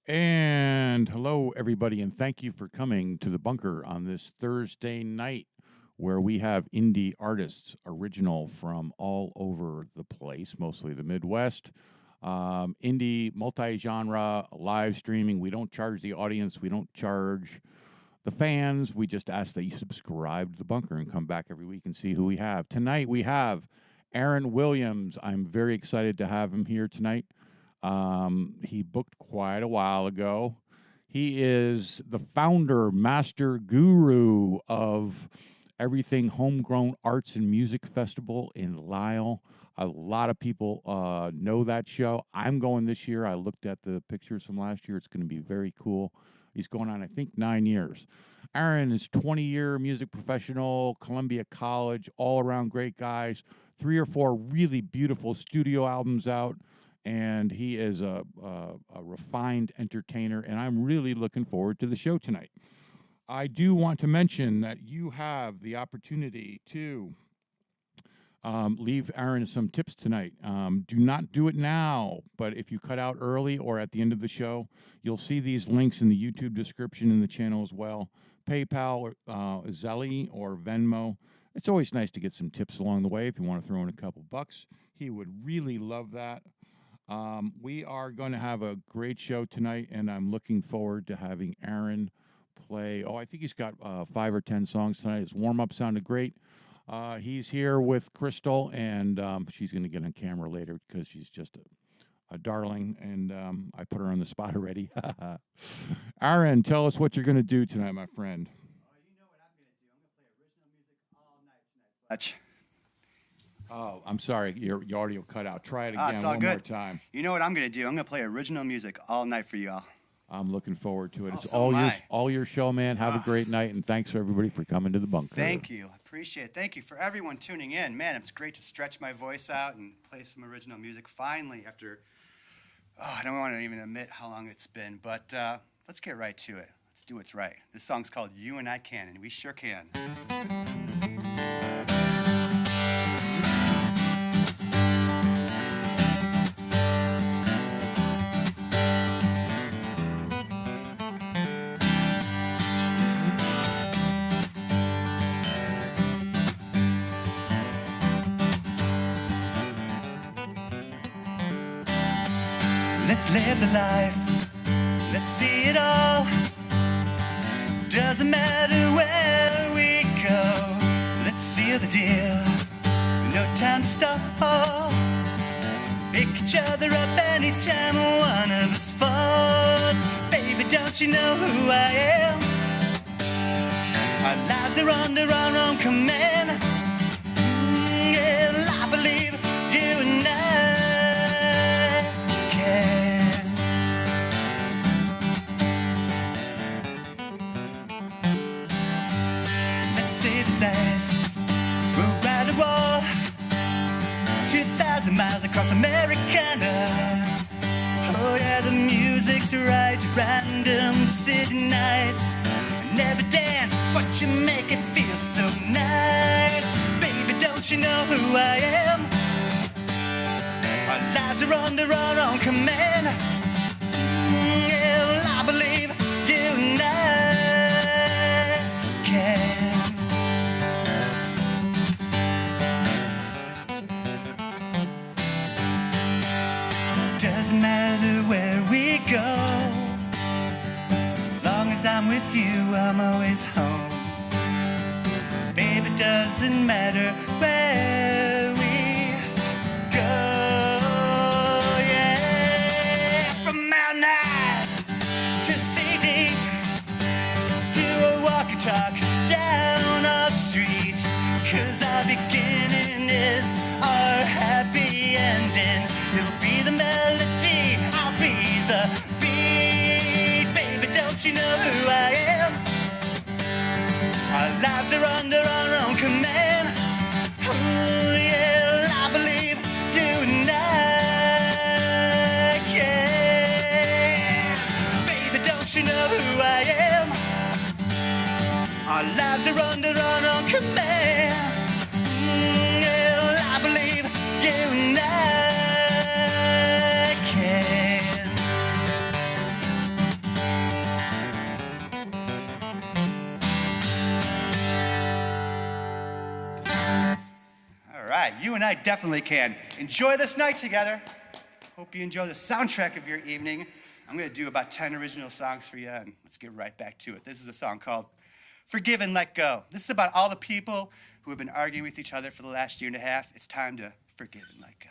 And hello, everybody, and thank you for coming to the bunker on this Thursday night where we have indie artists, original from all over the place, mostly the Midwest. Indie, multi genre, live streaming. We don't charge the audience, we don't charge the fans. We just ask that you subscribe to the bunker and come back every week and see who we have. Tonight, we have Aaron Williams. I'm very excited to have him here tonight. He booked quite a while ago. He is the founder, master guru of everything Homegrown Arts and Music Festival in Lisle. A lot of people know that show. I'm going this year. I looked at the pictures from last year. It's going to be very cool. He's going on, I think, 9 years. Aaron is 20-year music professional, Columbia College, all-around great guys, 3 or 4 really beautiful studio albums out. And he is a refined entertainer, and I'm really looking forward to the show tonight. I do want to mention that you have the opportunity to leave Aaron some tips tonight. Do not do it now, but if you cut out early or at the end of the show, you'll see these links in the YouTube description in the channel as well. PayPal, Zelle, or Venmo. It's always nice to get some tips along the way if you want to throw in a couple bucks. He would really love that. We are going to have a great show tonight, and I'm looking forward to having Aaron play. I think he's got 5 or 10 songs tonight. His warm-up sounded great. He's here with Crystal, and she's going to get on camera later because she's just a darling, and I put her on the spot already. Aaron, tell us what you're going to do tonight, my friend. You know what I'm going to do. I'm going to play original music all night tonight. Oh, I'm sorry. Your audio cut out. Try it again one more time. You know what I'm going to do? I'm going to play original music all night for y'all. I'm looking forward to it. It's so all your show, man. Have a great night, and thanks for everybody for coming to the bunker. Thank you. I appreciate it. Thank you for everyone tuning in. Man, it's great to stretch my voice out and play some original music finally after, I don't want to even admit how long it's been, but let's get right to it. Let's do what's right. This song's called You and I Can, and we sure can. Let's live the life, let's see it all. Doesn't matter where we go. Let's seal the deal, no time to stall. Pick each other up anytime one of us falls. Baby, don't you know who I am? Our lives are under our own command. Yeah, I believe you and I. We'll ride a wall 2,000 miles across Americana. Oh yeah, the music's right. Random city nights. Never dance, but you make it feel so nice. Baby, don't you know who I am? Our lives are under our own command. Yeah, well, I believe you and I can. Doesn't matter where we go. As long as I'm with you, I'm always home. Baby, doesn't matter where we go. Yeah, from Mountain High to Sea Deep, to a walk and talk down our streets. 'Cause our beginning is our happy ending. It'll be the melody, I'll be the beat. Baby, don't you know who I am? Our lives are under our own command. Oh yeah, I believe you and I can. Baby, don't you know who I am? Our lives are under our own command. Yeah, I believe you and I can. right, you and I definitely can. Enjoy this night together. Hope you enjoy the soundtrack of your evening. I'm gonna do about 10 original songs for you, and let's get right back to it. This is a song called Forgive and Let Go. This is about all the people who have been arguing with each other for the last year and a half. It's time to forgive and let go.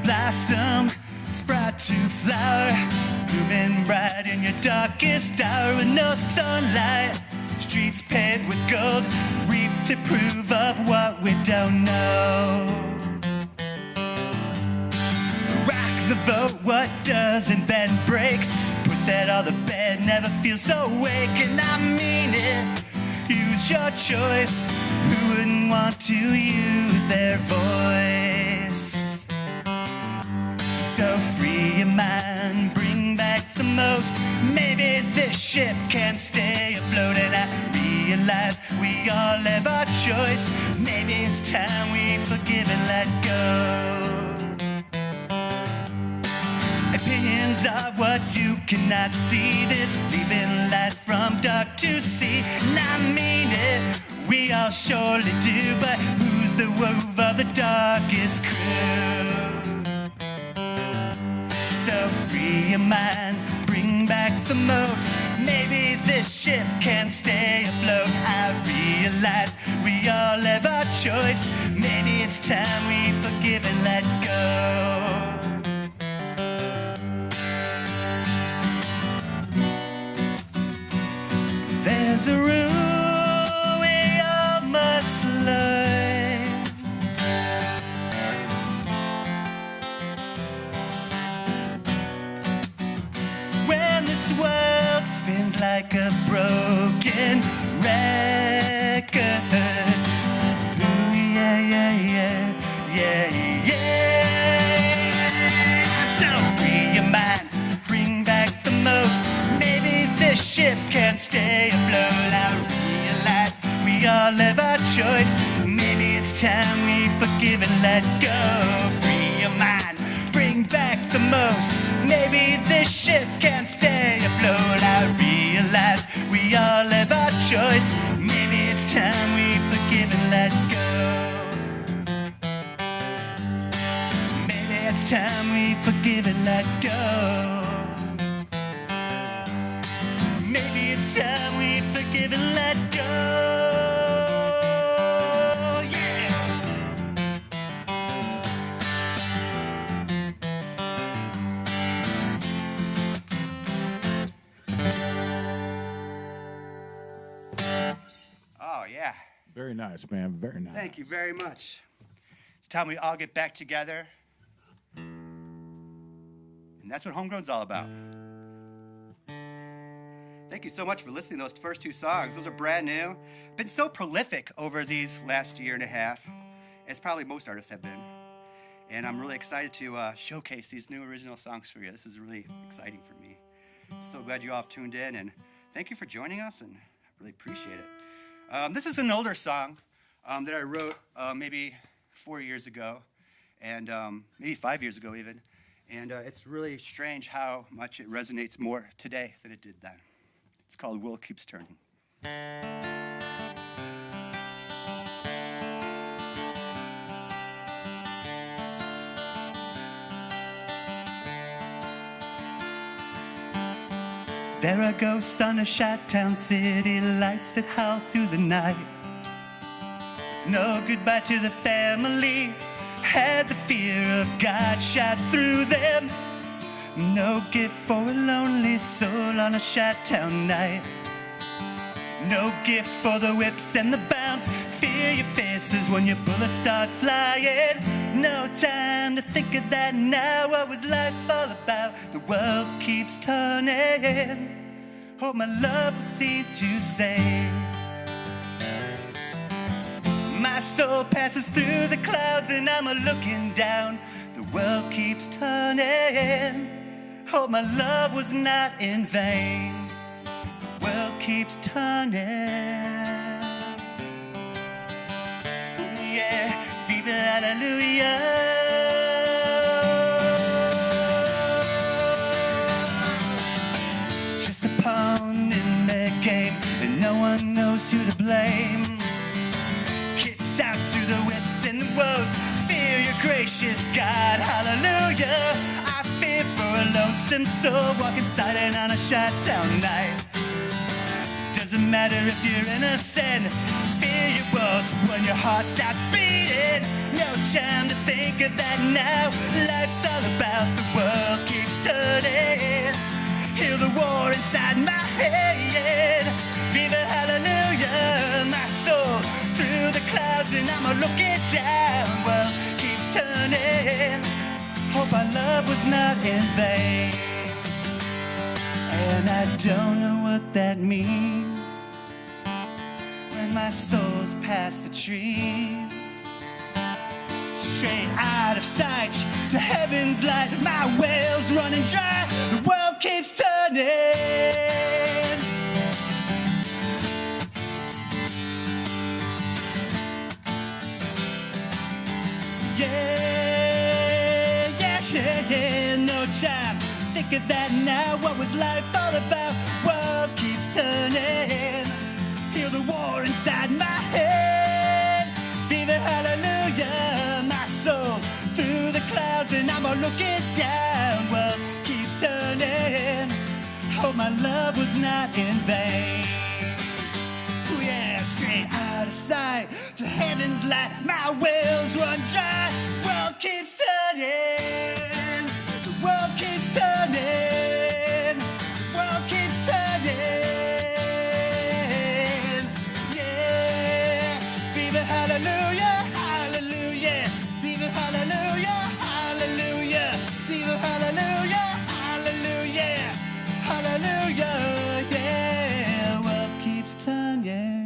Blossom, sprout to flower, blooming right in your darkest hour with no sunlight. Streets paved with gold, reaped to prove of what we don't know. Rock the vote, what doesn't bend breaks. Put that on the bed, never feel so awake, and I mean it. Use your choice. Who wouldn't want to use their voice? So free your mind, bring back the most. Maybe this ship can stay afloat, and I realize we all have our choice. Maybe it's time we forgive and let go. Opinions are what you cannot see. That's leaving light from dark to see. And I mean it, we all surely do. But who's the wove of the darkest crew? So free your mind, bring back the most. Maybe this ship can stay afloat. I realize we all have our choice. Maybe it's time we forgive and let go. There's a rule we all must learn. This world spins like a broken record. Ooh, yeah, yeah, yeah, yeah, yeah. So free your mind, bring back the most. Maybe this ship can stay afloat. I realize we all have our choice. Maybe it's time we forgive and let go. Free your mind, bring back the most. Maybe this ship can stay afloat. I realize we all have our choice. Maybe it's time we forgive and let go. Maybe it's time we forgive and let go. Maybe it's time we forgive and let go. Yeah. Very nice, man. Very nice. Thank you very much. It's time we all get back together. And that's what Homegrown's all about. Thank you so much for listening to those first two songs. Those are brand new. Been so prolific over these last year and a half, as probably most artists have been. And I'm really excited to showcase these new original songs for you. This is really exciting for me. So glad you all have tuned in, and thank you for joining us, and I really appreciate it. This is an older song that I wrote maybe 4 years ago, and maybe 5 years ago even. And it's really strange how much it resonates more today than it did then. It's called World Keeps Turning. There are ghosts on a shot-town city, lights that howl through the night. It's no goodbye to the family, had the fear of God shot through them. No gift for a lonely soul on a shot-town night. No gift for the whips and the bounce, fear your faces when your bullets start flying. No time to think of that now, what was life all about? The world keeps turning. Hope my love will see to say. My soul passes through the clouds and I'm a-looking down. The world keeps turning. Hope my love was not in vain. The world keeps turning. Yeah, viva hallelujah. Just a pawn in the game, and no one knows who to blame. Kids out through the whips and the woes. Fear your gracious God, hallelujah. I fear for a lonesome soul walking silent on a shut-down night. Doesn't matter if you're innocent. Fear your woes when your heart stops beating. No time to think of that now. Life's all about the world keeps turning. Heal the war inside my head. Viva hallelujah, my soul through the clouds, and I'm looking down. World keeps turning. Hope our love was not in vain. And I don't know what that means when my soul's past the trees. Straight out of sight to heaven's light, my well's running dry. The world keeps turning. Yeah, yeah, yeah, yeah. No time. Think of that now. What was life all about? World keeps turning. Heal the war inside my head. Viva hallelujah, my soul through the clouds, and I'm looking down. World keeps turning. Hope my love was not in vain. Ooh, yeah, straight out of sight to heaven's light. My wells run dry. World keeps turning. The world keeps turning. The world keeps turning. Yeah. Viva hallelujah, hallelujah. Viva hallelujah, hallelujah. Viva hallelujah, hallelujah. Hallelujah, yeah. World keeps turning.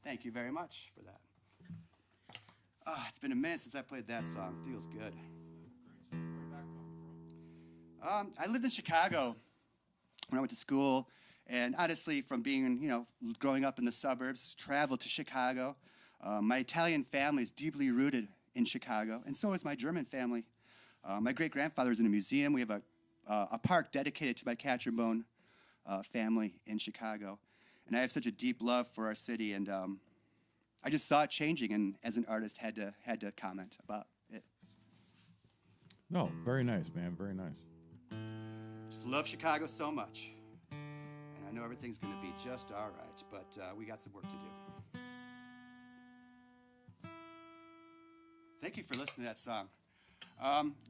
Thank you very much for that. It's been a minute since I played that song. Feels good. I lived in Chicago when I went to school, and honestly, from being, growing up in the suburbs, traveled to Chicago. My Italian family is deeply rooted in Chicago, and so is my German family. My great-grandfather's in a museum. We have a park dedicated to my Catcher Bone family in Chicago. And I have such a deep love for our city, and I just saw it changing, and as an artist, had to comment about it. No, very nice, man. Very nice. Just love Chicago so much, and I know everything's going to be just all right, but we got some work to do. Thank you for listening to that song.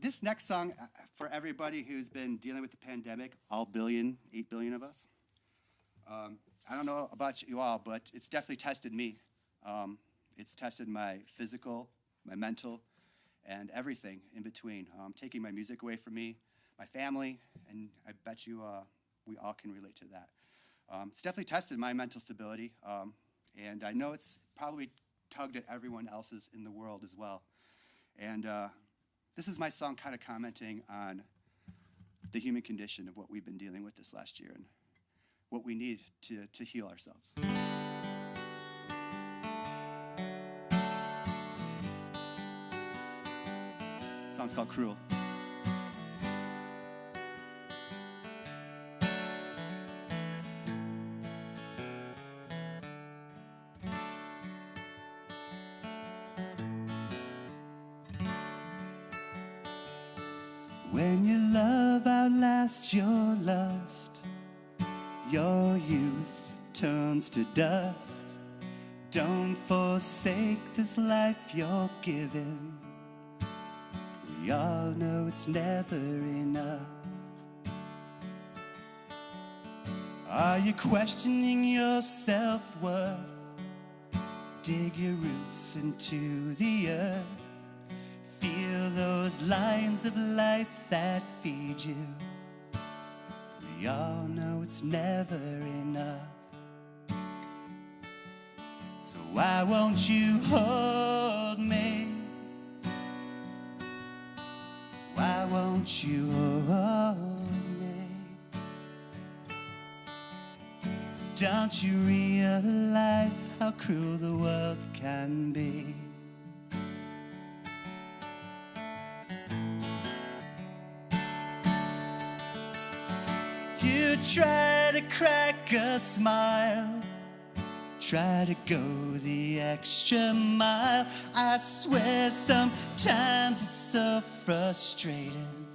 This next song, for everybody who's been dealing with the pandemic, all 8 billion of us. I don't know about you all, but it's definitely tested me. It's tested my physical, my mental, and everything in between. Taking my music away from me, my family, and I bet you we all can relate to that. It's definitely tested my mental stability, and I know it's probably tugged at everyone else's in the world as well. And this is my song kind of commenting on the human condition of what we've been dealing with this last year and what we need to heal ourselves. The song's called Cruel. When your love outlasts your lust, your youth turns to dust. Don't forsake this life you're given. We all know it's never enough. Are you questioning your self-worth? Dig your roots into the earth. Feel those lines of life that feed you. We all know it's never enough. So why won't you hold me? Why won't you hold me? Don't you realize how cruel the world can be? You try to crack a smile, try to go the extra mile. I swear sometimes it's so frustrating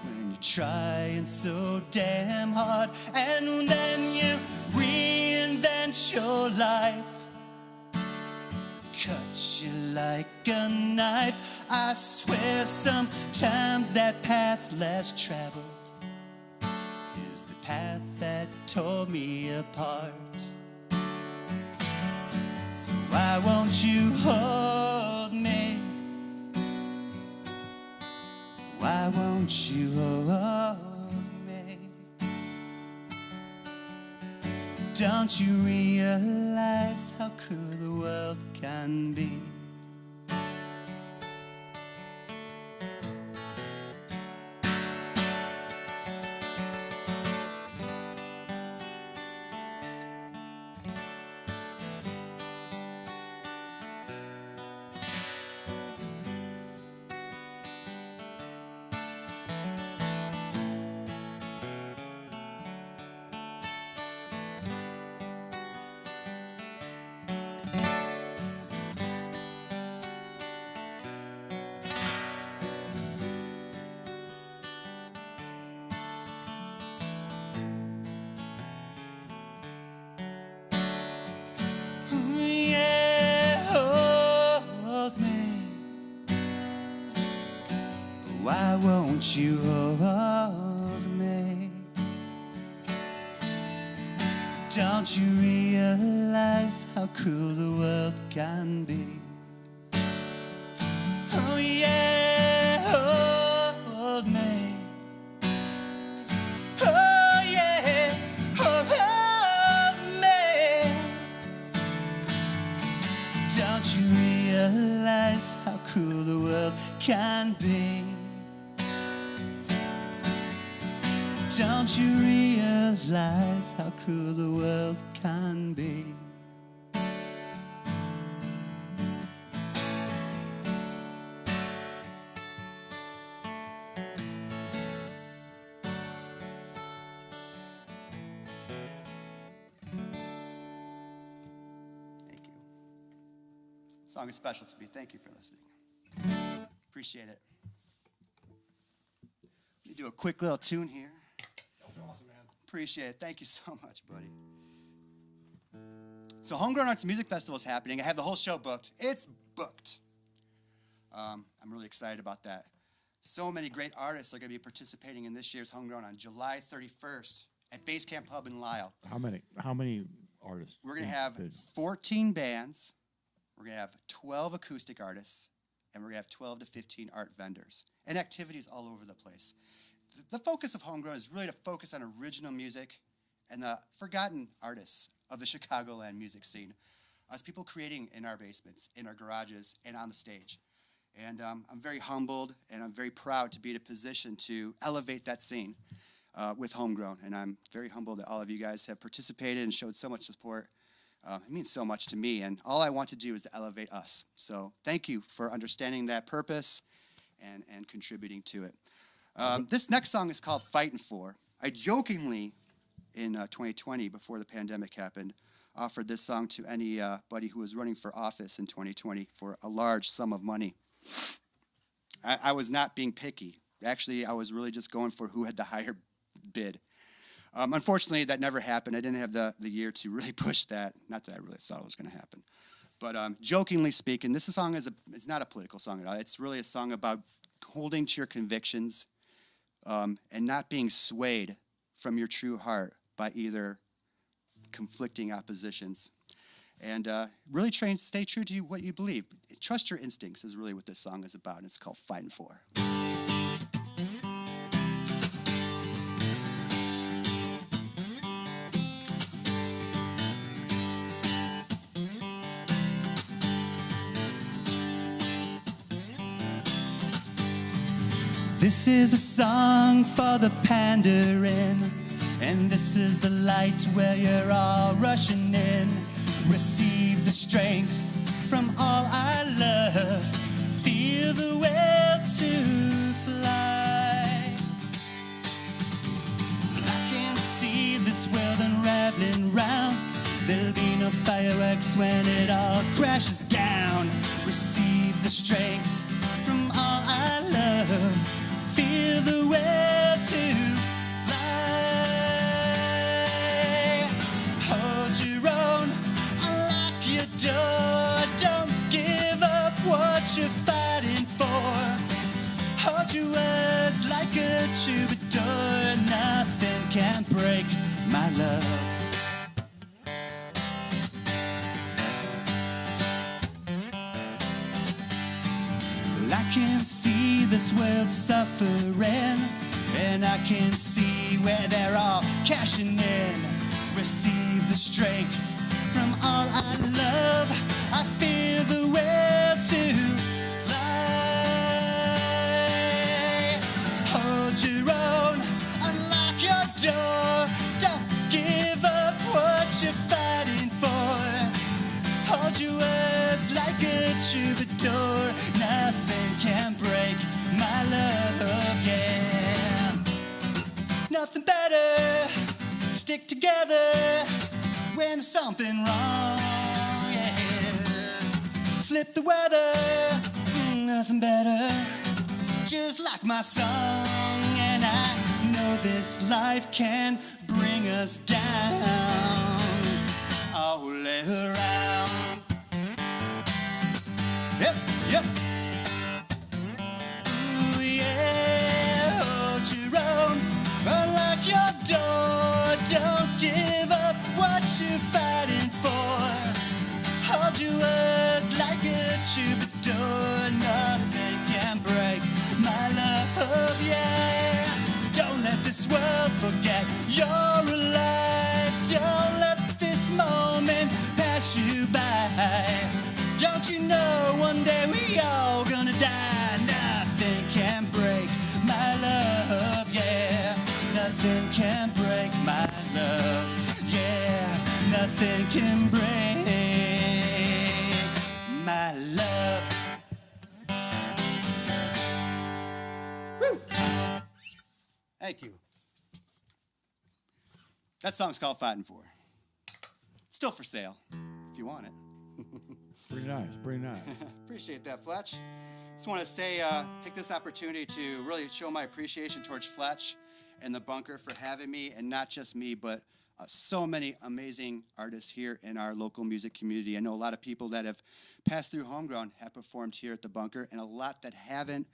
when you're trying so damn hard, and then you reinvent your life, cut you like a knife. I swear sometimes that path less traveled is the path that tore me apart. So why won't you hold me? Why won't you hold me? Don't you realize how cruel the world can be? Why won't you hold me? Don't you realize how cruel the world can be? Oh yeah, hold me. Oh yeah, hold me. Don't you realize how cruel the world can be? Don't you realize how cruel the world can be? Thank you. The song is special to me. Thank you for listening. Appreciate it. Let me do a quick little tune here. Awesome, man. Appreciate it. Thank you so much, buddy. So Homegrown Arts Music Festival is happening. I have the whole show booked. It's booked. I'm really excited about that. So many great artists are going to be participating in this year's Homegrown on July 31st at Base Camp Pub in Lisle. How many artists? We're going to have 14 bands. We're going to have 12 acoustic artists. And we're going to have 12 to 15 art vendors. And activities all over the place. The focus of Homegrown is really to focus on original music and the forgotten artists of the Chicagoland music scene. Us people creating in our basements, in our garages, and on the stage. And I'm very humbled and I'm very proud to be in a position to elevate that scene with Homegrown. And I'm very humbled that all of you guys have participated and showed so much support. It means so much to me, and all I want to do is to elevate us. So thank you for understanding that purpose and contributing to it. This next song is called Fightin' For. I jokingly, in 2020, before the pandemic happened, offered this song to anybody who was running for office in 2020 for a large sum of money. I was not being picky. Actually, I was really just going for who had the higher bid. Unfortunately, that never happened. I didn't have the year to really push that. Not that I really thought it was going to happen. But jokingly speaking, this song it's not a political song at all. It's really a song about holding to your convictions and not being swayed from your true heart by either conflicting oppositions. And really stay true to what you believe. Trust your instincts is really what this song is about, and it's called Fightin' For. This is a song for the pandering, and this is the light where you're all rushing in. Receive the strength from all I love. Feel the will to fly. I can see this world unraveling round. There'll be no fireworks when it all crashes down. Receive the strength from all I love. Feel the will to fly. Hold your own, unlock your door. Don't give up what you're fighting for. Hold your words like a troubadour. Nothing can break my love. I can see this world suffering, and I can see where they're all cashing in. Receive the strength from all I love. I feel the will to fly. Hold your own, unlock your door. Don't give up what you're fighting for. Hold your words like a troubadour. Nothing can break my love, yeah. Nothing better, stick together when there's something wrong, yeah. Flip the weather, nothing better, just like my song. And I know this life can bring us down all around. Yep, yep. Ooh, yeah. Hold your own, unlock your door. Don't give up what you're fighting for. Hold your words like a troubadour. Nothing can break my love, yeah. Don't let this world forget you're alive. Don't let this moment pass you by. Don't you know one day we all gonna die? Nothing can break my love, yeah. Nothing can break my love, yeah. Nothing can break my love. Woo! Thank you. That song's called Fighting For. Still for sale, if you want it. Pretty nice, pretty nice. Appreciate that, Fletch. Just want to say, take this opportunity to really show my appreciation towards Fletch and the Bunker for having me, and not just me, but so many amazing artists here in our local music community. I know a lot of people that have passed through Homegrown have performed here at the Bunker, and a lot that haven't.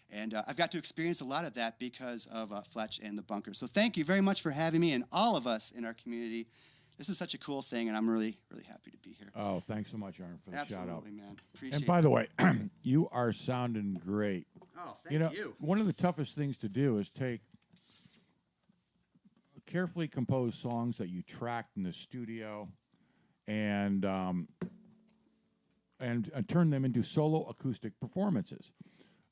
And I've got to experience a lot of that because of Fletch and the Bunker. So thank you very much for having me, and all of us in our community. This is such a cool thing, and I'm really, really happy to be here. Oh, thanks so much, Aaron, for the shout-out. Absolutely, man. Appreciate it. And by the way, you are sounding great. Oh, thank you. One of the toughest things to do is take carefully composed songs that you tracked in the studio and turn them into solo acoustic performances.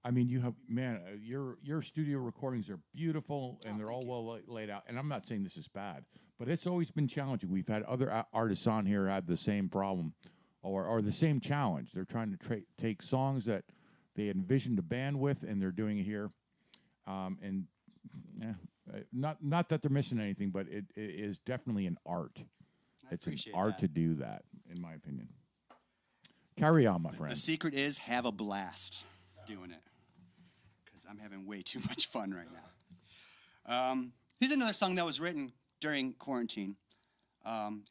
I mean, you have, man, your studio recordings are beautiful, and they're all well laid out. And I'm not saying this is bad, but it's always been challenging. We've had other artists on here had the same problem or the same challenge. They're trying to take songs that they envisioned a band with, and they're doing it here. Not that they're missing anything, but it is definitely an art. It's an art to do that, in my opinion. Carry on, my friend. The secret is have a blast doing it, because I'm having way too much fun right now. Here's another song that was written during quarantine.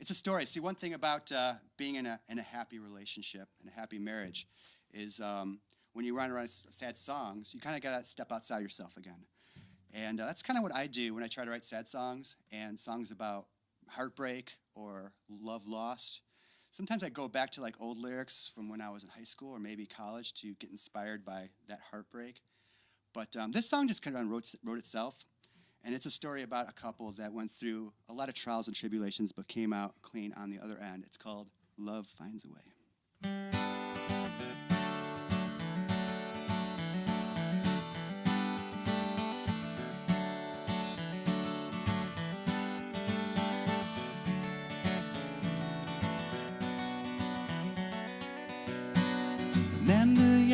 It's a story. See, one thing about being in a happy relationship, in a happy marriage, is when you write sad songs, you kind of got to step outside yourself again. And that's kind of what I do when I try to write sad songs and songs about heartbreak or love lost. Sometimes I go back to like old lyrics from when I was in high school or maybe college to get inspired by that heartbreak. But this song just kind of wrote itself. And it's a story about a couple that went through a lot of trials and tribulations but came out clean on the other end. It's called Love Finds a Way. 'Cause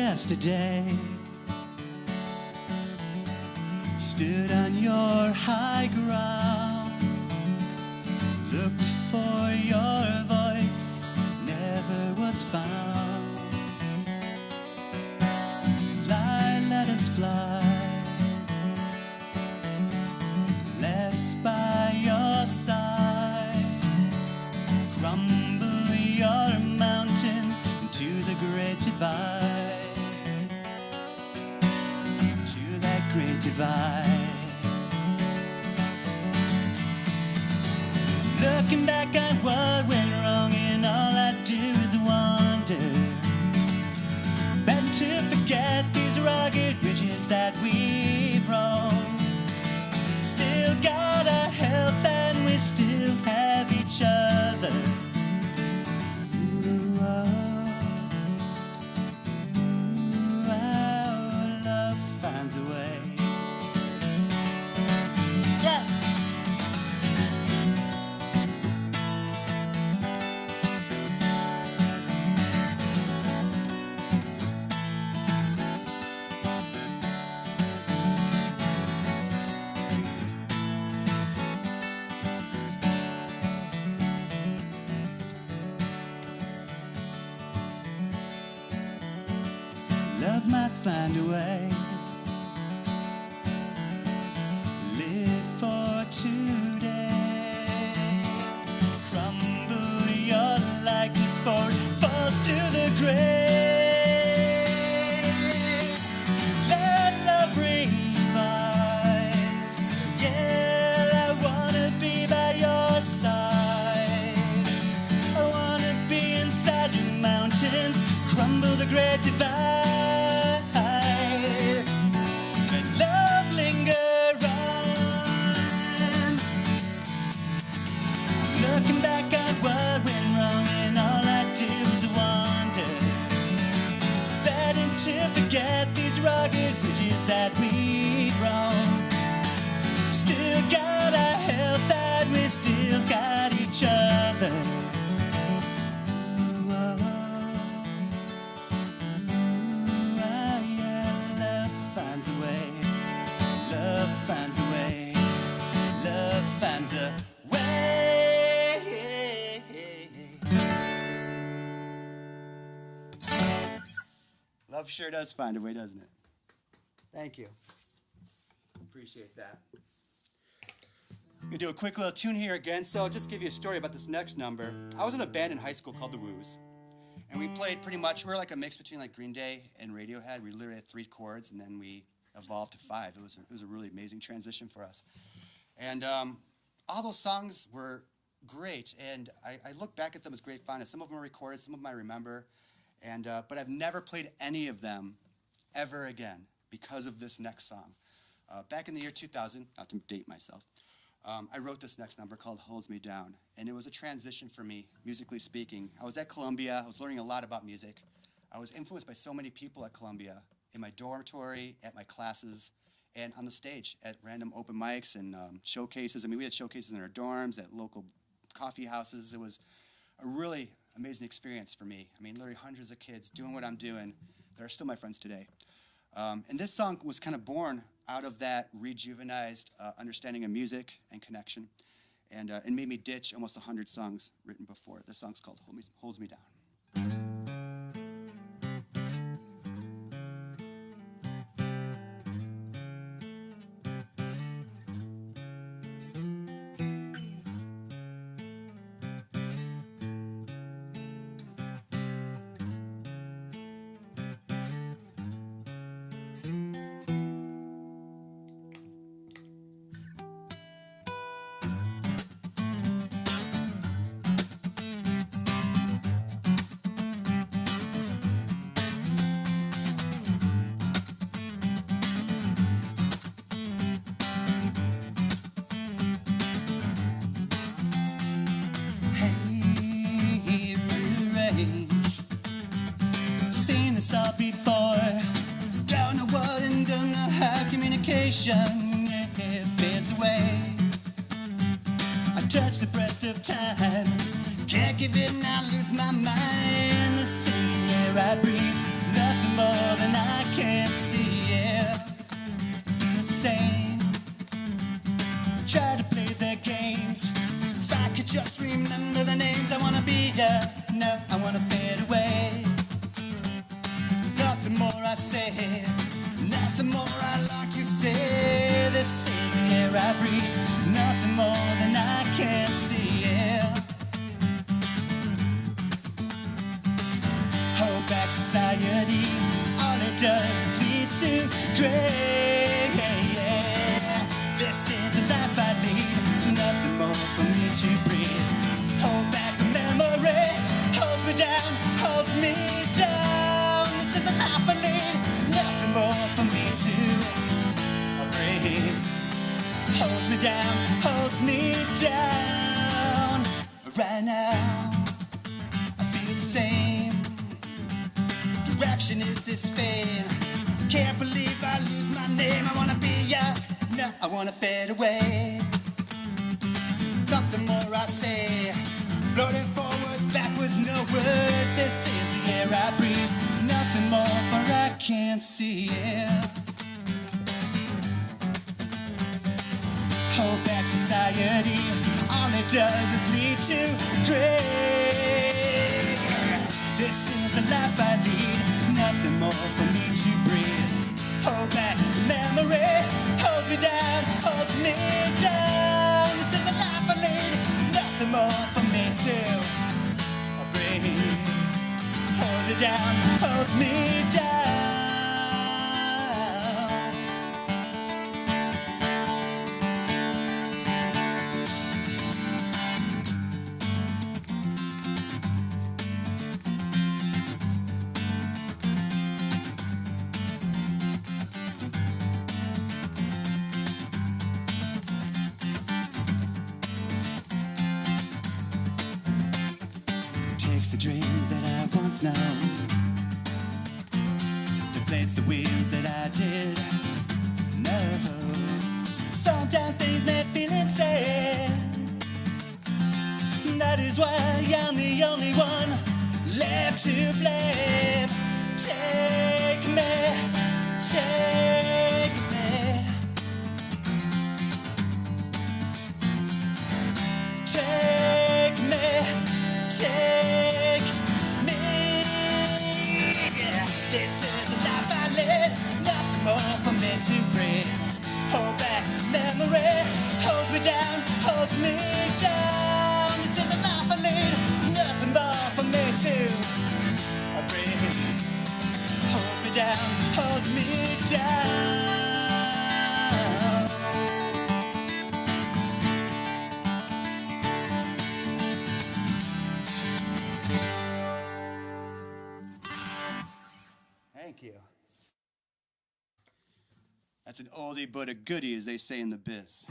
yesterday. Stood on your high ground, looked for your voice, never was found. Fly, let us fly, blessed by your side. Crumble your mountain into the great divide, to that great divide. Looking back on what went wrong, and all I do is wonder. Better to forget these rugged ridges that we've roamed. Still got our health and we still have each other. Ooh, our love finds a way. Yeah. Love might find a way. Live for today. Crumble your likeness for it falls to the grave. Let love revive. Yeah, I wanna be by your side. I wanna be inside your mountains. Crumble the great divide. Looking back at what went wrong, and all I do is wonder. Better to forget these rugged bridges that we've roamed. Still got our health and we still got each other. Yeah, love finds a way. Love finds a way. Love finds a way. Love sure does find a way, doesn't it? Thank you. Appreciate that. I'm gonna do a quick little tune here again. So I'll just give you a story about this next number. I was in a band in high school called The Woos. And we played pretty much, we're like a mix between like Green Day and Radiohead. We literally had 3 chords and then we evolved to 5. It was a really amazing transition for us. And all those songs were great. And I look back at them as great fondness. Some of them are recorded, some of them I remember. And but I've never played any of them ever again because of this next song. Back in the year 2000, not to date myself, I wrote this next number called Holds Me Down. And it was a transition for me, musically speaking. I was at Columbia. I was learning a lot about music. I was influenced by so many people at Columbia, in my dormitory, at my classes, and on the stage at random open mics and showcases. I mean, we had showcases in our dorms, at local coffee houses. It was a really amazing experience for me. I mean, literally hundreds of kids doing what I'm doing. They're still my friends today. And this song was kind of born out of that rejuvenized understanding of music and connection. And it made me ditch almost 100 songs written before. This song's called Holds Me Down. It fades away. I touch the breast of time. Can't give it and I lose my mind. The sense in the air I breathe, nothing more than remember the names. I wanna be ya. No, I wanna fade away. There's nothing more I say, nothing more I long to say. This is the air I breathe, nothing more than I can see. Yeah. Hold back society, all it does is lead to gray. This is the life I lead, nothing more for me to breathe. Hold back the memory, holds me down, holds me down. This is the life I lead, nothing more for me to breathe. Holds me down, holds me down. Right now, I feel the same. Direction is this fame. Can't believe I lose my name. I wanna be ya. No, I wanna fade away. Something more I say. Floating forwards, backwards, no words. This is the air I breathe. Nothing more, for I can't see it. Hold back society. All it does is lead to gray. This is the life I lead. Nothing more for me to breathe. Hold back the memory, holds me down, holds me down. This is the life I lead, nothing more for me to breathe. Holds me down, holds me down. The dreams that I once known, deflates the wheels that I did know. Sometimes things may feel insane. That is why I'm the only one left to blame. Take me, take me. Take me, take me. Yeah, this is the life I live. Nothing more for me to breathe. Hold back memory, holds me down, holds me down. This is the life I lead. Nothing more for me to breathe. Holds me down, holds me down. Thank you. That's an oldie but a goodie, as they say in the biz.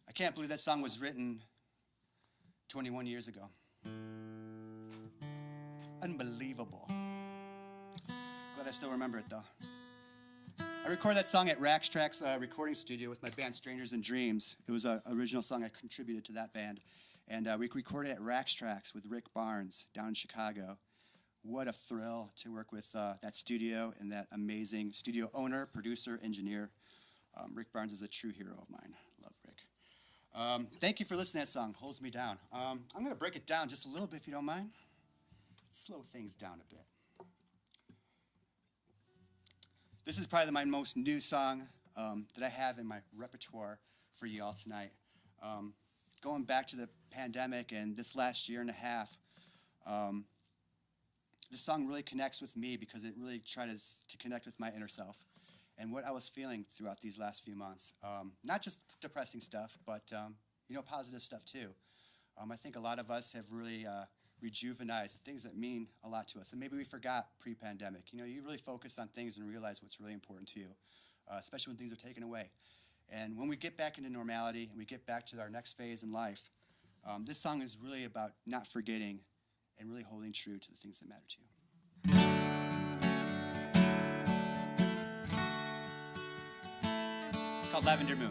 I can't believe that song was written 21 years ago. Unbelievable. Glad I still remember it, though. I recorded that song at Rax Trax recording studio with my band Strangers and Dreams. It was an original song I contributed to that band. And we recorded at Rax Trax with Rick Barnes down in Chicago. What a thrill to work with that studio and that amazing studio owner, producer, engineer. Rick Barnes is a true hero of mine. Love Rick. Thank you for listening to that song, Holds Me Down. I'm going to break it down just a little bit if you don't mind. Slow things down a bit. This is probably my most new song that I have in my repertoire for you all tonight. Going back to the pandemic and this last year and a half, this song really connects with me because it really tries to connect with my inner self and what I was feeling throughout these last few months. Not just depressing stuff, but positive stuff too. I think a lot of us have really rejuvenized things that mean a lot to us. And maybe we forgot pre-pandemic. You really focus on things and realize what's really important to you, especially when things are taken away. And when we get back into normality and we get back to our next phase in life, this song is really about not forgetting and really holding true to the things that matter to you. It's called Lavender Moon.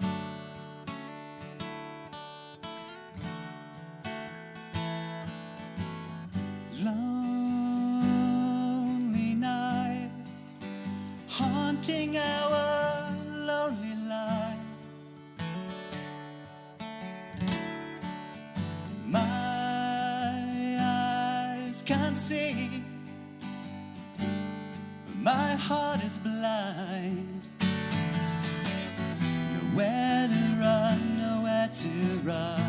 Lonely nights haunting our lonely life. can't see. My heart is blind. Nowhere to run, nowhere to run.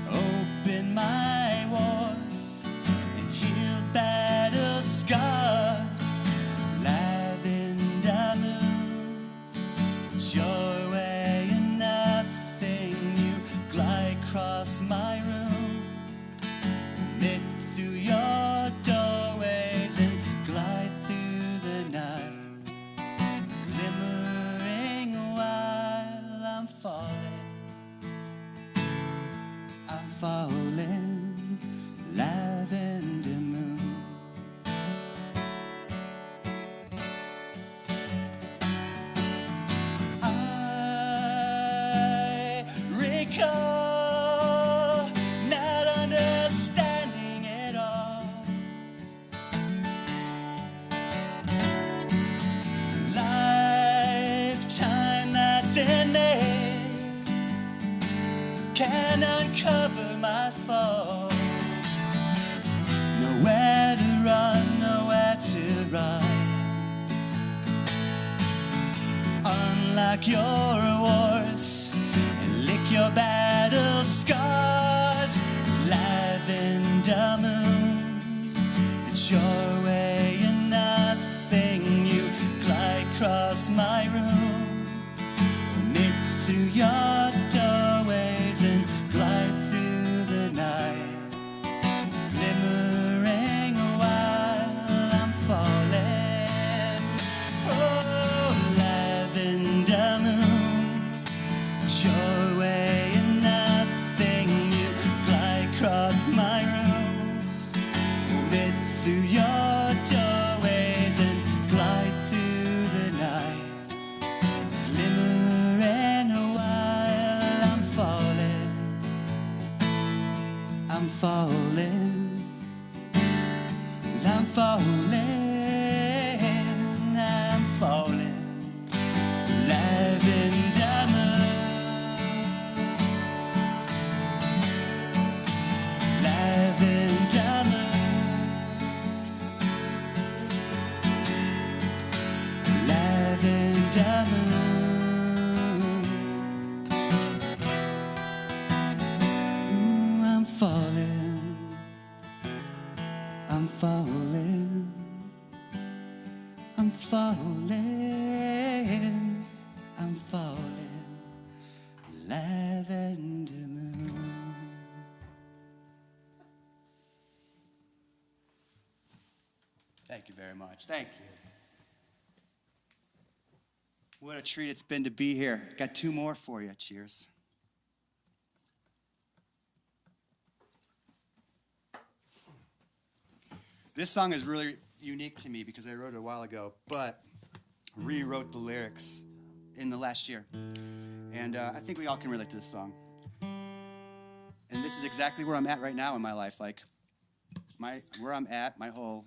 Open my wounds and heal battle scars. Lavender moon, your way and nothing. You glide across my room, lit through your doorways and glide through the night, glimmering while I'm falling. I'm falling, lavender moon. I recall not understanding it all. Lifetime that's in there can uncover my fall. Nowhere to run, nowhere to run. Unlock your wars and lick your battle scars. Lavender moon, it's your way and nothing. You glide across my room, nip through your doorways and glide through the night, glimmering while I'm falling. Oh, lavender moon, it's your way and nothing. You glide across my room, lit through your doorways and glide through the night, glimmering while I'm falling. I'm falling, I'm falling, I'm falling. Lavender moon, lavender moon, lavender moon. I'm falling, I'm falling, I'm falling, I'm falling. Lavender moon. Thank you very much. Thank you. What a treat it's been to be here. Got two more for you. Cheers. This song is really unique to me because I wrote it a while ago, but rewrote the lyrics in the last year. And I think we all can relate to this song. And this is exactly where I'm at right now in my life. Like, where I'm at, my whole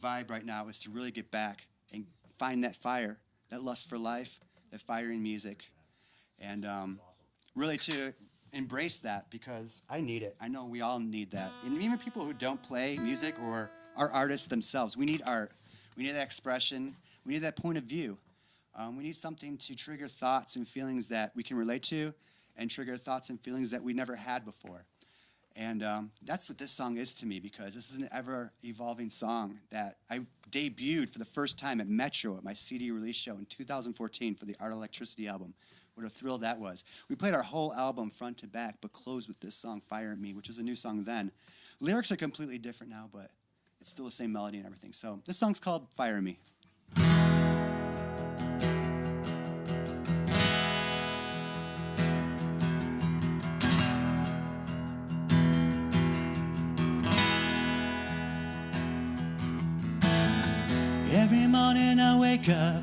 vibe right now is to really get back and find that fire, that lust for life, that fire in music. And really to embrace that because I need it. I know we all need that. And even people who don't play music or are artists themselves, we need art. We need that expression. We need that point of view. We need something to trigger thoughts and feelings that we can relate to and trigger thoughts and feelings that we never had before. And that's what this song is to me because this is an ever-evolving song that I debuted for the first time at Metro at my CD release show in 2014 for the Art Electricity album. What a thrill that was. We played our whole album front to back, but closed with this song, Fire in Me, which was a new song then. Lyrics are completely different now, but it's still the same melody and everything. So this song's called Fire in Me. Every morning I wake up,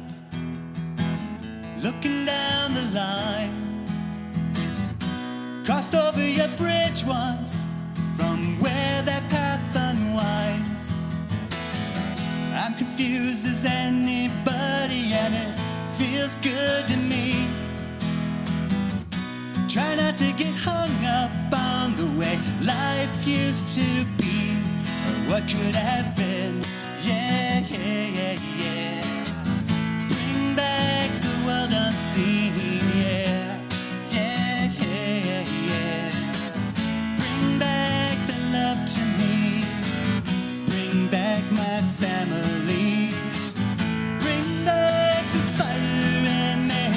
looking down the line. Crossed over your bridge once, from where that path unwinds. I'm confused as anybody, and it feels good to me. Try not to get hung up on the way life used to be, or what could have been. Yeah, yeah, yeah, yeah. Bring back the world unseen. Yeah, yeah, yeah, yeah. Bring back the love to me. Bring back my family. Bring back the fire in me.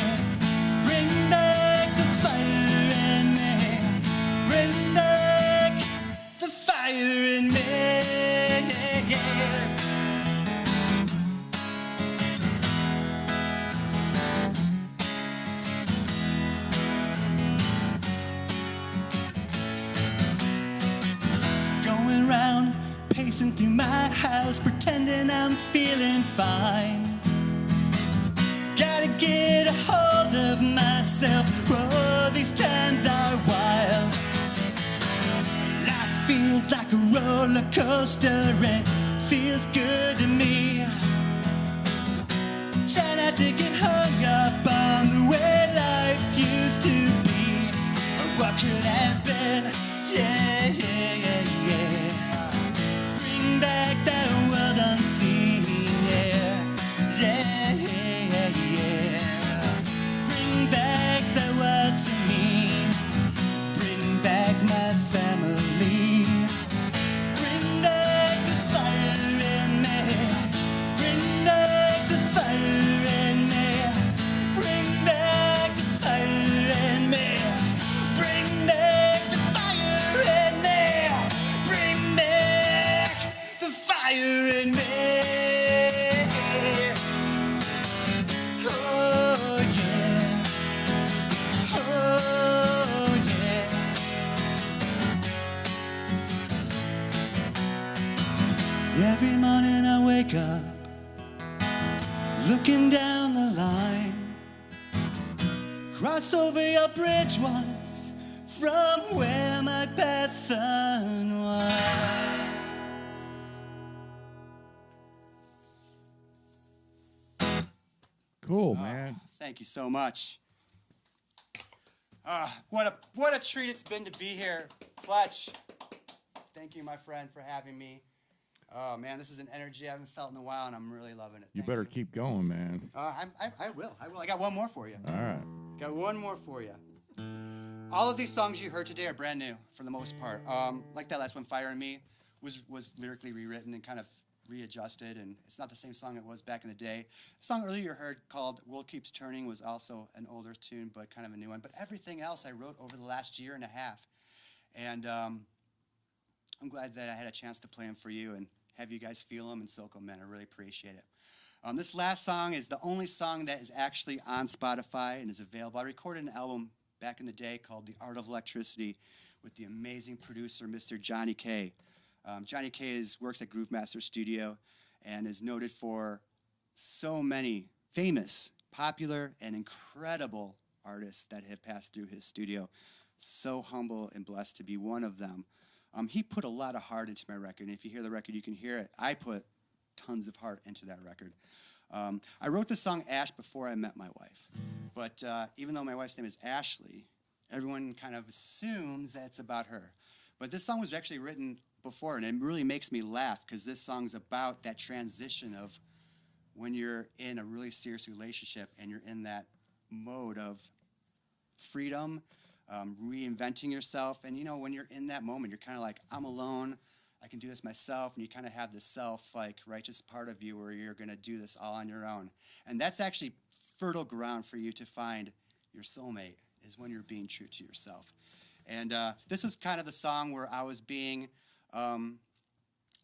Bring back the fire in me. Bring back the fire in me. Yeah, yeah. Going round, pacing through my house, pretending I'm feeling fine. Gotta get a hold of myself. Whoa, these times are wild. Life feels like a roller coaster and feels good to me. Try not to get hung up on the way life used to be, or what could have been. Yeah, yeah, yeah, yeah. Bring back that world unseen. Yeah, yeah, yeah, yeah, yeah. Bring back the world to me. Bring back my family. Bring back the fire in me. Bring back the fire in me. Bring back the fire in me. Bring back the fire in me. Bring back the fire in me. Oh yeah. Oh yeah. Every morning I wake up, looking down the line. Cross over your bridge once, from where my path unwinds. Cool, man. Thank you so much. What a treat it's been to be here, Fletch. Thank you, my friend, for having me. Oh man, this is an energy I haven't felt in a while, and I'm really loving it. You Thank better keep going, man. I will. I got one more for you. All right. Got one more for you. All of these songs you heard today are brand new for the most part. Like that last one, "Fire in Me," was lyrically rewritten and kind of readjusted, and it's not the same song it was back in the day. The song earlier you heard called "World Keeps Turning" was also an older tune, but kind of a new one. But everything else I wrote over the last year and a half, and I'm glad that I had a chance to play them for you and have you guys feel them and soak them in. I really appreciate it. This last song is the only song that is actually on Spotify and is available. I recorded an album back in the day called "The Art of Electricity" with the amazing producer, Mr. Johnny K. Johnny K works at Groove Master Studio and is noted for so many famous, popular, and incredible artists that have passed through his studio. So humble and blessed to be one of them. He put a lot of heart into my record, and if you hear the record, you can hear it. I put tons of heart into that record. I wrote the song "Ash" before I met my wife, but even though my wife's name is Ashley, everyone kind of assumes that it's about her. But this song was actually written before, and it really makes me laugh because this song's about that transition of when you're in a really serious relationship and you're in that mode of freedom, reinventing yourself. And, you know, when you're in that moment, you're kind of like, I'm alone. I can do this myself. And you kind of have this righteous part of you where you're going to do this all on your own. And that's actually fertile ground for you to find your soulmate, is when you're being true to yourself. And this was kind of the song where I was being a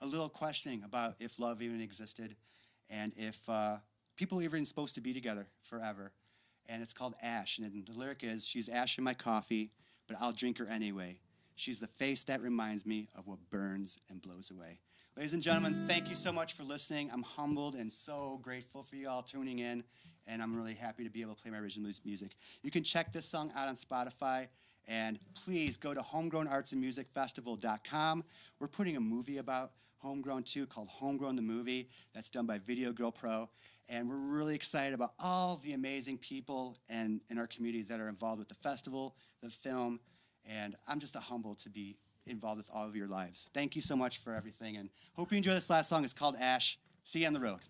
little questioning about if love even existed and if people are even supposed to be together forever. And it's called "Ash." And the lyric is, "She's ash in my coffee, but I'll drink her anyway. She's the face that reminds me of what burns and blows away." Ladies and gentlemen, thank you so much for listening. I'm humbled and so grateful for you all tuning in, and I'm really happy to be able to play my original music. You can check this song out on Spotify, and please go to homegrownartsandmusicfestival.com. We're putting a movie about Homegrown too, called Homegrown the Movie. That's done by Video Girl Pro. And we're really excited about all the amazing people in our community that are involved with the festival, the film, and I'm just humbled to be involved with all of your lives. Thank you so much for everything, and hope you enjoy this last song. It's called Ash. See you on the road.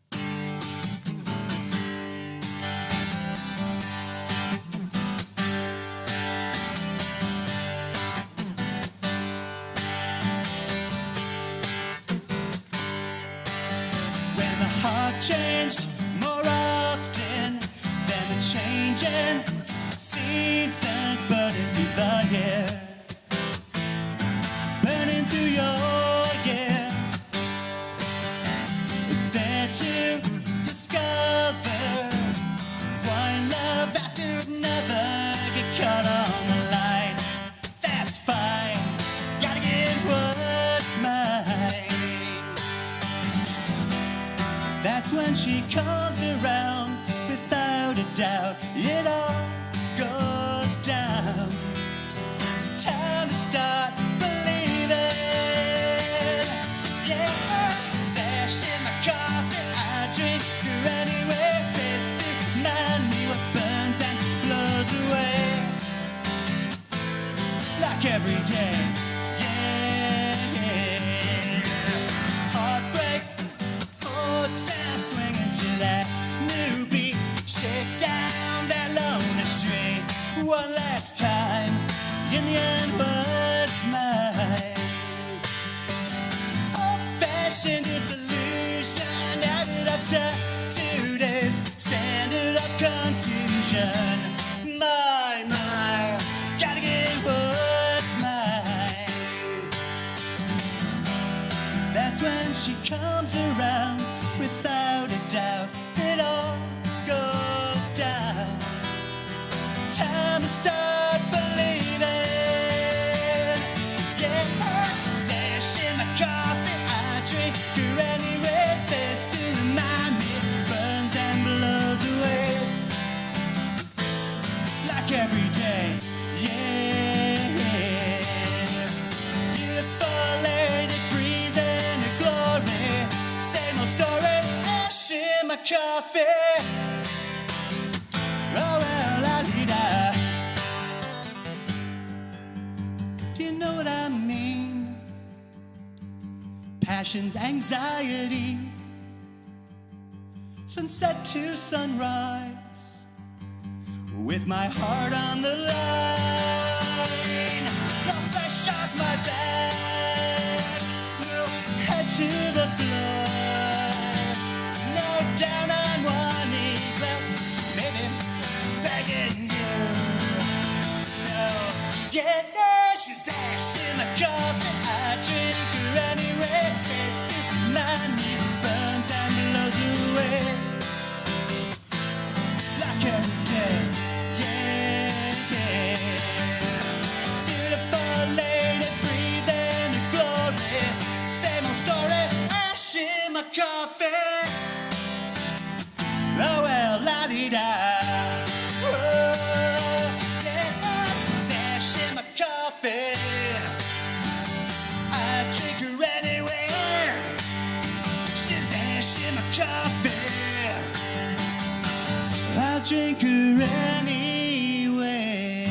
When the heart changed more often than the changing seasons, burning through the year, burning through your year. It's there to discover one love after another. Get caught on the line, that's fine. Gotta get what's mine. That's when she comes around, without a doubt. It all goes down. It's time to start believing. Yeah, she's ash in my coffee. I drink her anyway. This to remind me what burns and blows away. Like every day. Yeah. Heartbreak. Hotel swinging to that new beat. Shake down that lonely street one last time. In the end, what's mine? Old-fashioned disillusion added up to 2 days. Standard up confusion. My, gotta get what's mine. That's when she comes around, without a doubt. It all goes down. Time to start believing. Yeah, she's ash in my coffee. I drink her anyway. This to remind me, burns and blows away. Like every day. Yeah. Beautiful lady breathing her glory. Same old story. Ash in my coffee. Oh well, la-dee-da. Do you know what I mean? Passion's anxiety. Sunset to sunrise. With my heart on the line. The flesh off my back. We'll head to the floor. No down on one knee. Well, maybe begging you. No, yeah, she's ash in my coffee. I drink her anyway. Taste to remind me, burns and blows away. Like every day. Yeah. Beautiful lady breathing her glory. Same old story. Ash in my coffee. Oh well, la-dee-da. Oh, yeah, she's ash in my coffee. I drink her anyway. She's ash in my coffee. I drink her anyway.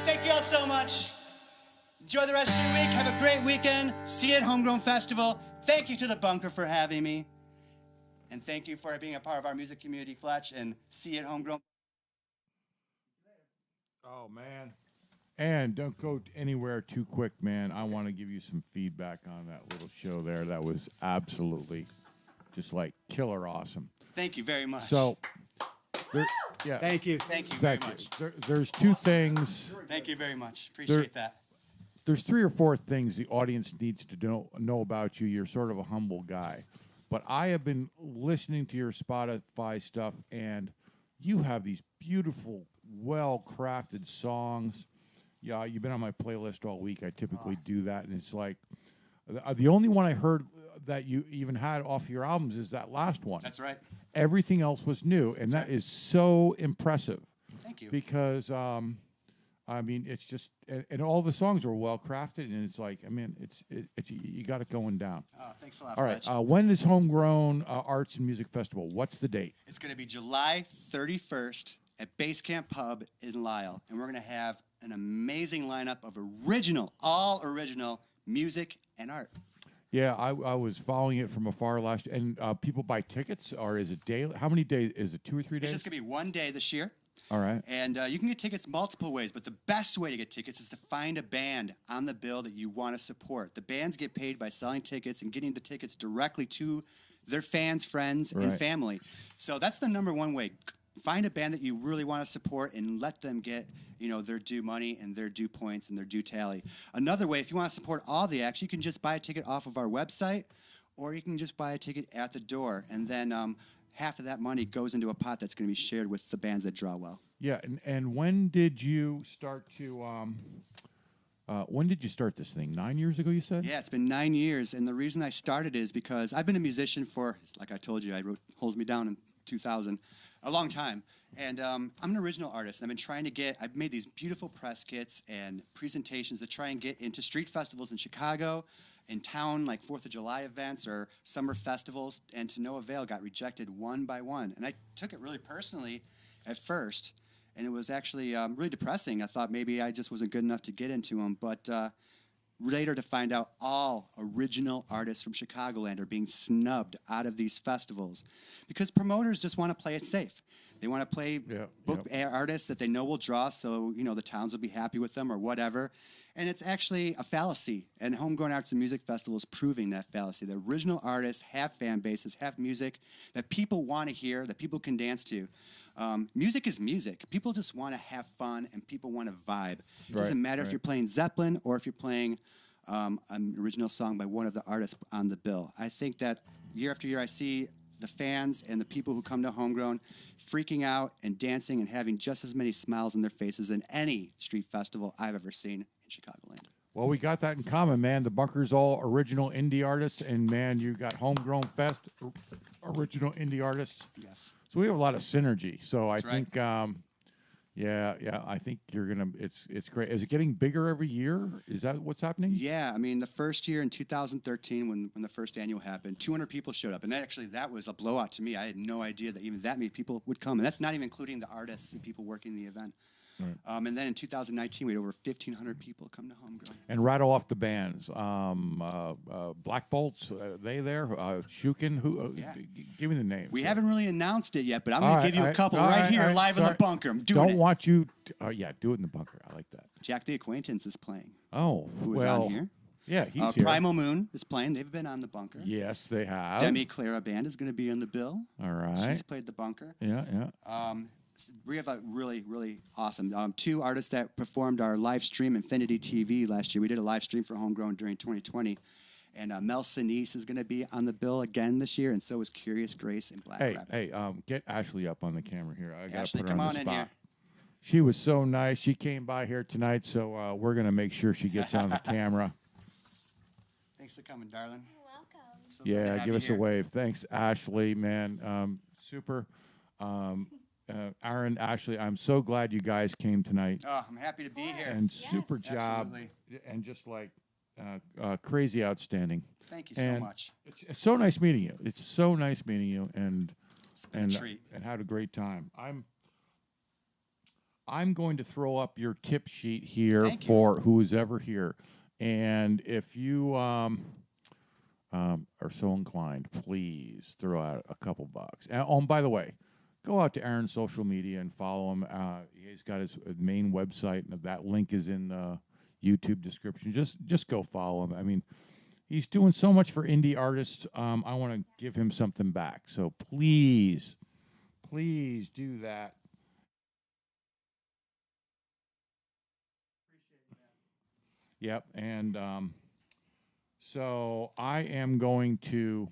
Thank you all so much. Enjoy the rest of your week. Have a great weekend. See you at Homegrown Festival. Thank you to the Bunker for having me. And thank you for being a part of our music community, Fletch. And see you at Homegrown. Oh, man. And don't go anywhere too quick, man. I want to give you some feedback on that little show there. That was absolutely just like killer awesome. Thank you very much. So, yeah. Thank you. Thank you very Thank you. much. There's two things. Thank you very much. Appreciate that. There's 3 or 4 things the audience needs to know about you. You're sort of a humble guy. But I have been listening to your Spotify stuff, and you have these beautiful, well-crafted songs. Yeah, you've been on my playlist all week. I typically do that, and it's like the only one I heard that you even had off your albums is that last one. That's right. Everything else was new, and that is so impressive. Thank you. Because I mean, it's just, and all the songs are well crafted, and it's like, I mean, it's you got it going down. Oh, thanks a lot. All right, Fletch. when is Homegrown Arts and Music Festival? What's the date? It's going to be July 31st at Base Camp Pub in Lisle. And we're going to have an amazing lineup of all original music and art. Yeah, I was following it from afar last year. And people buy tickets, or is it daily? How many days? Is it 2 or 3 days? It's just going to be one day this year. All right. And you can get tickets multiple ways, but the best way to get tickets is to find a band on the bill that you want to support. The bands get paid by selling tickets and getting the tickets directly to their fans, friends, and family. So that's the number one way. Find a band that you really want to support and let them get, their due money and their due points and their due tally. Another way, if you want to support all the acts, you can just buy a ticket off of our website, or you can just buy a ticket at the door, and then half of that money goes into a pot that's going to be shared with the bands that draw well. Yeah, and when did you start to? When did you start this thing? 9 years ago, you said? Yeah, it's been 9 years, and the reason I started is because I've been a musician for, like I told you, I wrote Holds Me Down in 2000, a long time. And I'm an original artist. I've been trying to I've made these beautiful press kits and presentations to try and get into street festivals in Chicago, in town, like 4th of July events or summer festivals, and to no avail, got rejected one by one. And I took it really personally at first, and it was actually really depressing. I thought maybe I just wasn't good enough to get into them, but later to find out all original artists from Chicagoland are being snubbed out of these festivals because promoters just want to play it safe. They want to play artists that they know will draw, so the towns will be happy with them or whatever. And it's actually a fallacy, and Homegrown Arts and Music Festival is proving that fallacy. The original artists have fan bases, have music that people want to hear, that people can dance to. Music is music. People just want to have fun, and people want to vibe. It doesn't matter if you're playing Zeppelin or if you're playing an original song by one of the artists on the bill. I think that year after year I see the fans and the people who come to Homegrown freaking out and dancing and having just as many smiles on their faces than any street festival I've ever seen in Chicagoland. Well, we got that in common, man. The Bunker's all original indie artists, and, man, you got Homegrown Fest, original indie artists. Yes. So we have a lot of synergy. So That's I think, I think you're going to, it's great. Is it getting bigger every year? Is that what's happening? Yeah, I mean, the first year in 2013, when the first annual happened, 200 people showed up. And that was a blowout to me. I had no idea that even that many people would come. And that's not even including the artists and people working the event. Right. And then in 2019, we had over 1,500 people come to Homegrown. And rattle off the bands. Black Bolts, they there? Shukin, who? Give me the name. We haven't really announced it yet, but I'm going to give you a couple right here, live in the bunker. I'm doing it. Don't want you. Do it in the bunker. I like that. Jack the Acquaintance is playing. Oh, who is on here? Yeah, he's here. Primal Moon is playing. They've been on the bunker. Yes, they have. Demi Clara Band is going to be on the bill. All right. She's played the bunker. Yeah. We have a really, really awesome 2 artists that performed our live stream Infinity TV last year. We did a live stream for Homegrown during 2020. And Mel Sinise is going to be on the bill again this year, and so is Curious Grace and Black Rabbit. Hey, get Ashley up on the camera here. I got to Ashley, put her come on the on spot. in here. She was so nice. She came by here tonight, so we're going to make sure she gets on the camera. Thanks for coming, darling. You're welcome. So good to have give you us here. a wave. Thanks, Ashley, man. Super. Aaron, Ashley, I'm so glad you guys came tonight. Oh, I'm happy to be here. And super job. Absolutely. And just like crazy outstanding. Thank you so much. It's so nice meeting you. It's so nice meeting you, and It's been a treat. And had a great time. I'm going to throw up your tip sheet here for who's ever here, and if you are so inclined, please throw out a couple bucks. And by the way, go out to Aaron's social media and follow him. He's got his main website, and that link is in the YouTube description. Just go follow him. I mean, he's doing so much for indie artists. I want to give him something back. So please do that. Yep, and so I am going to.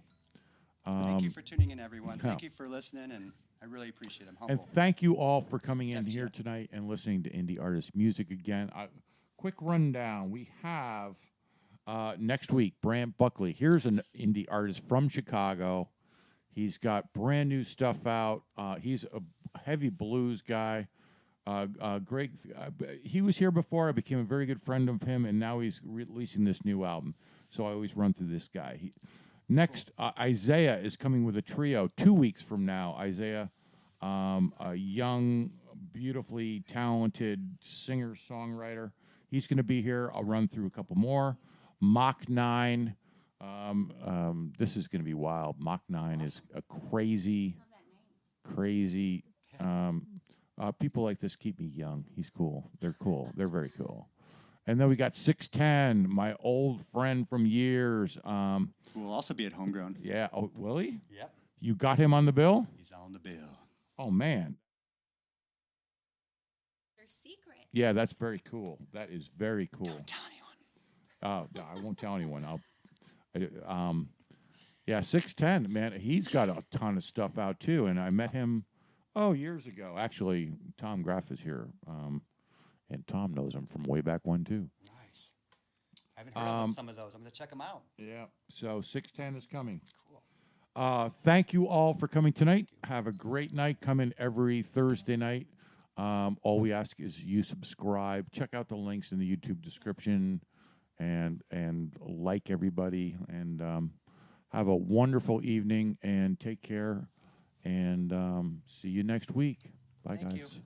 Thank you for tuning in, everyone. Thank you for listening, and I really appreciate it. I'm humble. And thank you all for coming in here tonight and listening to indie artist music again. Quick rundown. We have next week, Brant Buckley. Here's an indie artist from Chicago. He's got brand new stuff out. He's a heavy blues guy. Great. He was here before. I became a very good friend of him, and now he's releasing this new album. So I always run through this guy. Next, Isaiah is coming with a trio 2 weeks from now. Isaiah, a young beautifully talented singer-songwriter. He's going to be here. I'll run through a couple more. Mach 9. This is going to be wild. Mach 9 is a crazy. People like this keep me young. He's cool. They're cool. They're very cool. And then we got 610, my old friend from years. Who will also be at Homegrown. Yeah. Oh, will he? Yep. You got him on the bill? He's on the bill. Oh, man. They're secret. Yeah, that's very cool. That is very cool. Don't tell anyone. I won't tell anyone. Yeah, 610, man. He's got a ton of stuff out, too. And I met him, years ago. Actually, Tom Graff is here. And Tom knows him from way back when, too. Nice. I haven't heard of some of those. I'm going to check them out. Yeah. So 610 is coming. Cool. Thank you all for coming tonight. Have a great night. Come in every Thursday night. All we ask is you subscribe. Check out the links in the YouTube description and like everybody. And have a wonderful evening and take care. And see you next week. Bye, Thank guys. you.